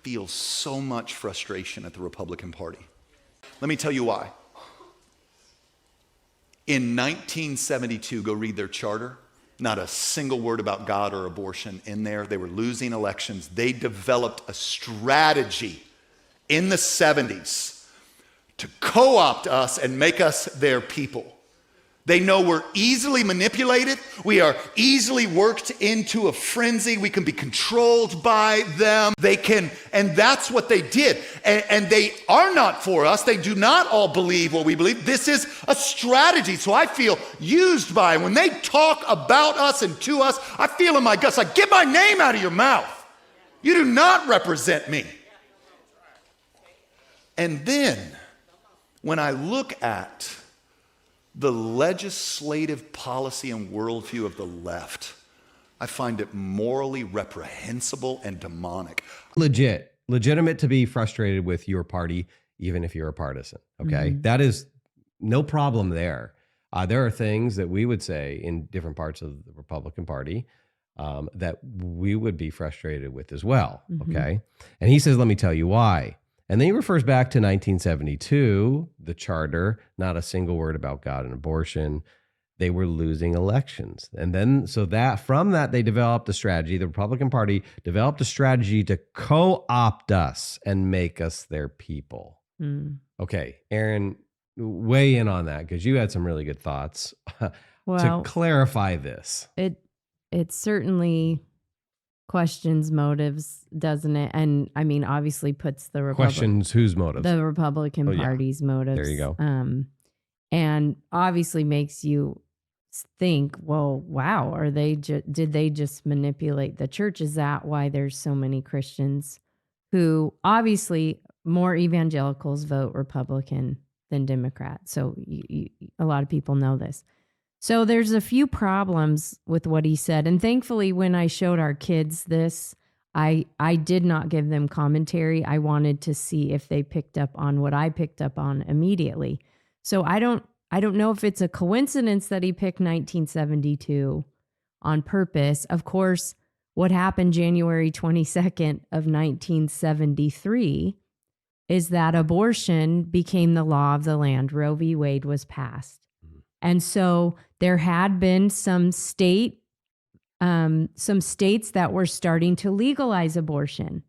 feel so much frustration at the Republican Party. Let me tell you why. In 1972, go read their charter. Not a single word about God or abortion in there. They were losing elections. They developed a strategy in the 70s to co-opt us and make us their people. They know we're easily manipulated. We are easily worked into a frenzy. We can be controlled by them. And that's what they did. And they are not for us. They do not all believe what we believe. This is a strategy. So I feel used by them. When they talk about us and to us, I feel in my guts like, get my name out of your mouth. You do not represent me. And then when I look at the legislative policy and worldview of the left, I find it morally reprehensible and demonic. Legitimate to be frustrated with your party, even if you're a partisan. Okay. Mm-hmm. That is no problem there. There are things that we would say in different parts of the Republican Party that we would be frustrated with as well. Mm-hmm. Okay. And he says, let me tell you why. And then he refers back to 1972, the charter, not a single word about God and abortion. They were losing elections. And then, from that, they developed a strategy. The Republican Party developed a strategy to co-opt us and make us their people. Mm. Okay, Erin, weigh in on that because you had some really good thoughts to clarify this. It certainly questions motives, doesn't it? And I mean, obviously puts the questions whose motives? The Republican Party's motives. There you go. And obviously makes you think, well, wow, did they just manipulate the church? Is that why there's so many Christians who obviously more evangelicals vote Republican than Democrat? So a lot of people know this. So there's a few problems with what he said. And thankfully, when I showed our kids this, I did not give them commentary. I wanted to see if they picked up on what I picked up on immediately. So I don't know if it's a coincidence that he picked 1972 on purpose. Of course, what happened January 22nd of 1973 is that abortion became the law of the land. Roe v. Wade was passed. And so there had been some states that were starting to legalize abortion.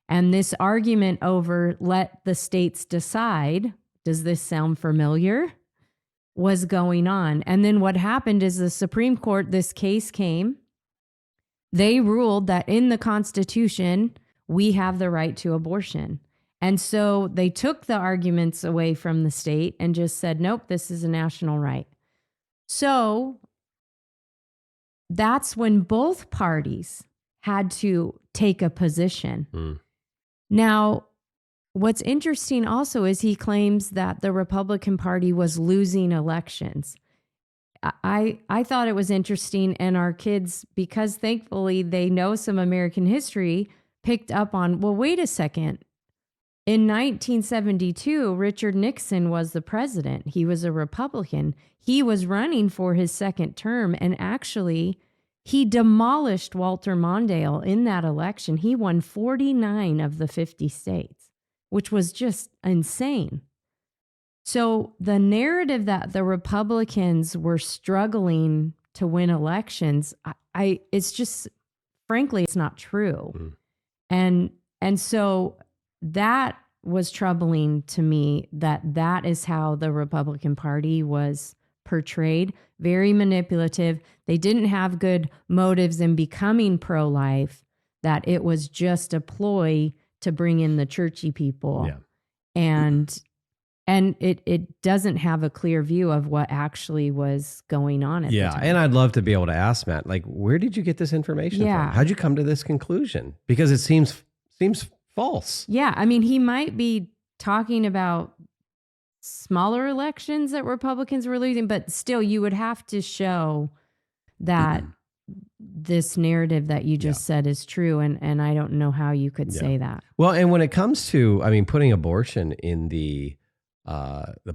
And this argument over let the states decide, does this sound familiar, was going on. And then what happened is the Supreme Court, this case came, they ruled that in the Constitution, we have the right to abortion. And so they took the arguments away from the state and just said, nope, this is a national right. So that's when both parties had to take a position. Mm. Now, what's interesting also is he claims that the Republican Party was losing elections. I thought it was interesting, and our kids, because thankfully they know some American history, picked up on, well, wait a second. In 1972, Richard Nixon was the president. He was a Republican. He was running for his second term, and actually, he demolished Walter Mondale in that election. He won 49 of the 50 states, which was just insane. So the narrative that the Republicans were struggling to win elections, it's just, frankly, it's not true. Mm. And so that was troubling to me, that is how the Republican Party was portrayed. Very manipulative. They didn't have good motives in becoming pro-life, that it was just a ploy to bring in the churchy people. Yeah. And it doesn't have a clear view of what actually was going on at the time. And I'd love to be able to ask Matt, like, where did you get this information from? How'd you come to this conclusion? Because it seems false. Yeah, I mean, he might be talking about smaller elections that Republicans were losing, but still, you would have to show that this narrative that you just said is true, and I don't know how you could say that. Well, and when it comes to, I mean, putting abortion in the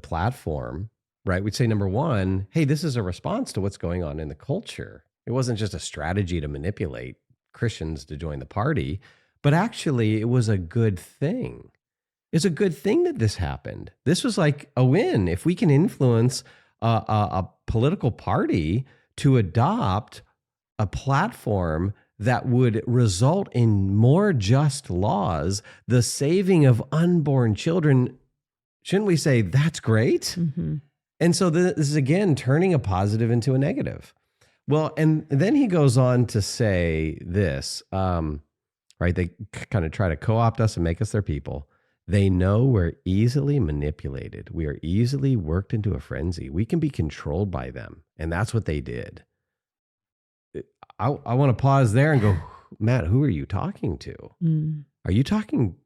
platform, right? We'd say, number one, hey, this is a response to what's going on in the culture. It wasn't just a strategy to manipulate Christians to join the party. but actually it was a good thing. It's a good thing that this happened. This was like a win. If we can influence a political party to adopt a platform that would result in more just laws, the saving of unborn children, shouldn't we say that's great? Mm-hmm. And so this is, again, turning a positive into a negative. Well, and then he goes on to say this, right? They kind of try to co-opt us and make us their people. They know we're easily manipulated. We are easily worked into a frenzy. We can be controlled by them. And that's what they did. I want to pause there and go, Matt, who are you talking to? Are you talking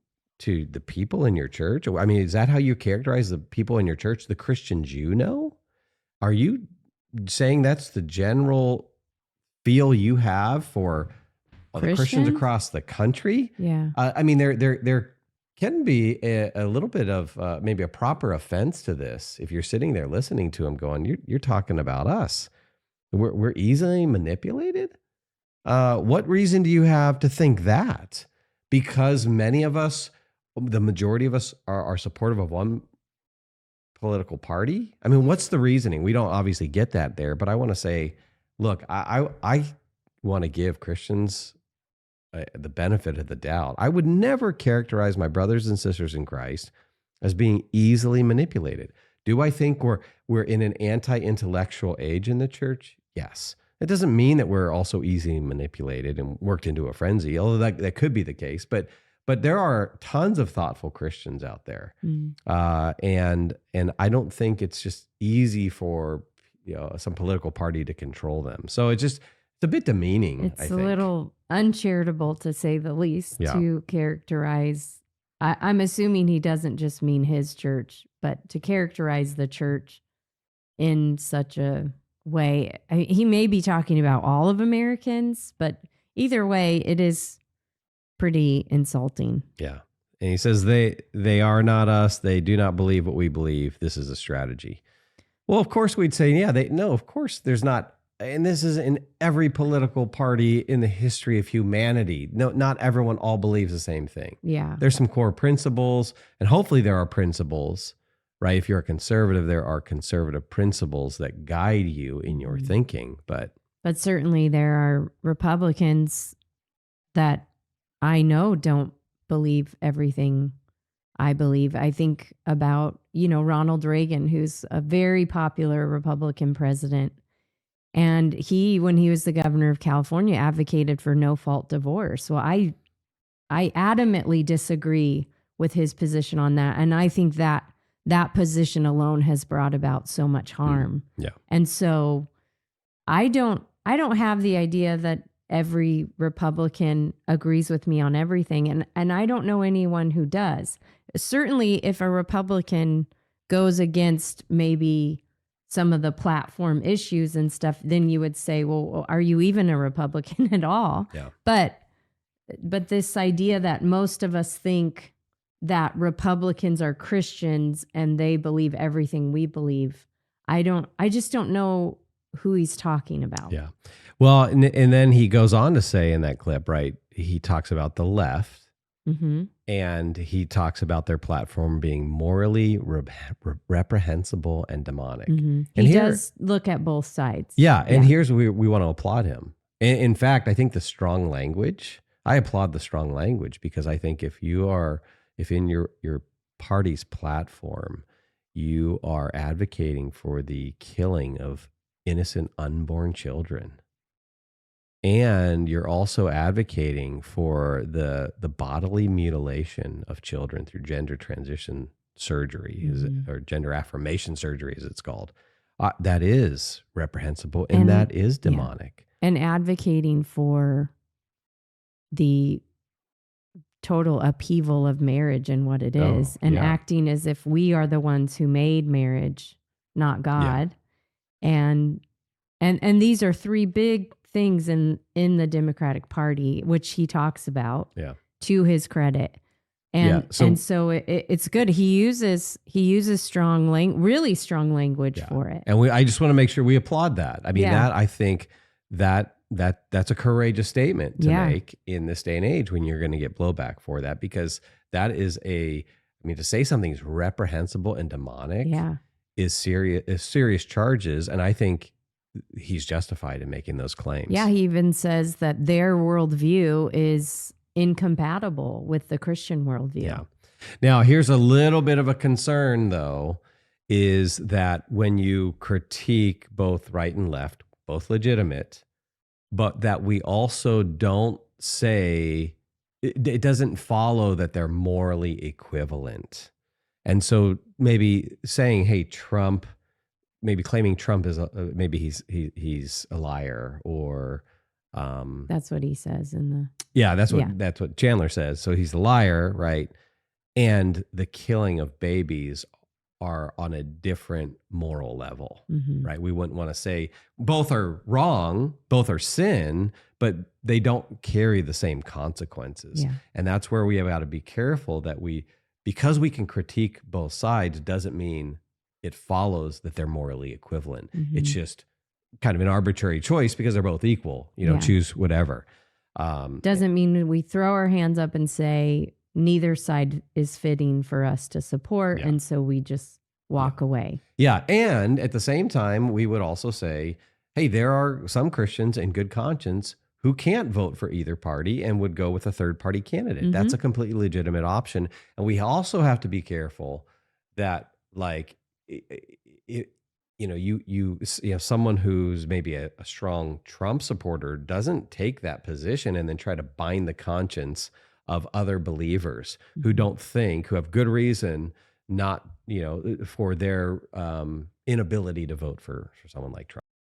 to the people in your church? I mean, is that how you characterize the people in your church, the Christians you know? Are you saying that's the general feel you have for the Christians across the country? Yeah. I mean, there can be a little bit of maybe a proper offense to this if you're sitting there listening to him going, you're talking about us. We're easily manipulated? What reason do you have to think that? Because many of us, the majority of us, are supportive of one political party? I mean, what's the reasoning? We don't obviously get that there, but I want to say, look, I want to give Christians the benefit of the doubt. I would never characterize my brothers and sisters in Christ as being easily manipulated. Do I think we're in an anti-intellectual age in the church? Yes. It doesn't mean that we're also easily manipulated and worked into a frenzy, although that could be the case. But there are tons of thoughtful Christians out there, and I don't think it's just easy for some political party to control them. So it's a bit demeaning. It's a little uncharitable, to say the least, to characterize. I'm assuming he doesn't just mean his church, but to characterize the church in such a way. He may be talking about all of Americans, but either way, it is pretty insulting. Yeah. And he says they are not us. They do not believe what we believe. This is a strategy. Well, of course we'd say, of course there's not. And this is in every political party in the history of humanity. No, not everyone all believes the same thing. Yeah. There's some core principles, and hopefully there are principles, right? If you're a conservative, there are conservative principles that guide you in your thinking. But certainly there are Republicans that I know don't believe everything I believe. I think about, Ronald Reagan, who's a very popular Republican president. And he, when he was the governor of California, advocated for no-fault divorce. Well, I adamantly disagree with his position on that. And I think that position alone has brought about so much harm. Yeah. And so I don't have the idea that every Republican agrees with me on everything. And I don't know anyone who does. Certainly, if a Republican goes against maybe some of the platform issues and stuff, then you would say, well, are you even a Republican at all? Yeah. But this idea that most of us think that Republicans are Christians and they believe everything we believe, I just don't know who he's talking about. Yeah. Well, and then he goes on to say in that clip, right, he talks about the left. Mm-hmm. And he talks about their platform being morally reprehensible and demonic. Mm-hmm. And he does look at both sides. Yeah, and here's where we want to applaud him. In fact, I think I applaud the strong language, because I think if in your party's platform, you are advocating for the killing of innocent unborn children, and you're also advocating for the bodily mutilation of children through gender transition surgery, or gender affirmation surgery, as it's called, that is reprehensible and that is demonic. Yeah. And advocating for the total upheaval of marriage and what it is, and acting as if we are the ones who made marriage, not God. Yeah. And these are three big things in the Democratic Party, which he talks about, to his credit. And so it's good. He uses really strong language for it. And I just want to make sure we applaud that. I mean, that I think that that's a courageous statement to Yeah. make in this day and age when you're going to get blowback for that, because that is to say something's reprehensible and demonic Yeah. is serious charges. And I think he's justified in making those claims. Yeah. He even says that their worldview is incompatible with the Christian worldview. Yeah. Now, here's a little bit of a concern, though, is that when you critique both right and left, both legitimate, but that we also don't say, it doesn't follow that they're morally equivalent. And so maybe saying, hey, Trump, maybe claiming Trump is maybe he's a liar, or That's what he says in the. yeah, that's what Chandler says. So he's a liar, right? And the killing of babies are on a different moral level, right? We wouldn't want to say both are wrong, both are sin, but they don't carry the same consequences. Yeah. And that's where we have got to be careful that because we can critique both sides doesn't mean it follows that they're morally equivalent. It's just kind of an arbitrary choice because they're both equal, choose whatever. Doesn't mean we throw our hands up and say neither side is fitting for us to support. And so we just walk away. Yeah. And at the same time, we would also say, hey, there are some Christians in good conscience who can't vote for either party and would go with a third party candidate. That's a completely legitimate option. And we also have to be careful that, like, someone who's maybe a strong Trump supporter doesn't take that position and then try to bind the conscience of other believers who who have good reason not, for their inability to vote for someone like Trump.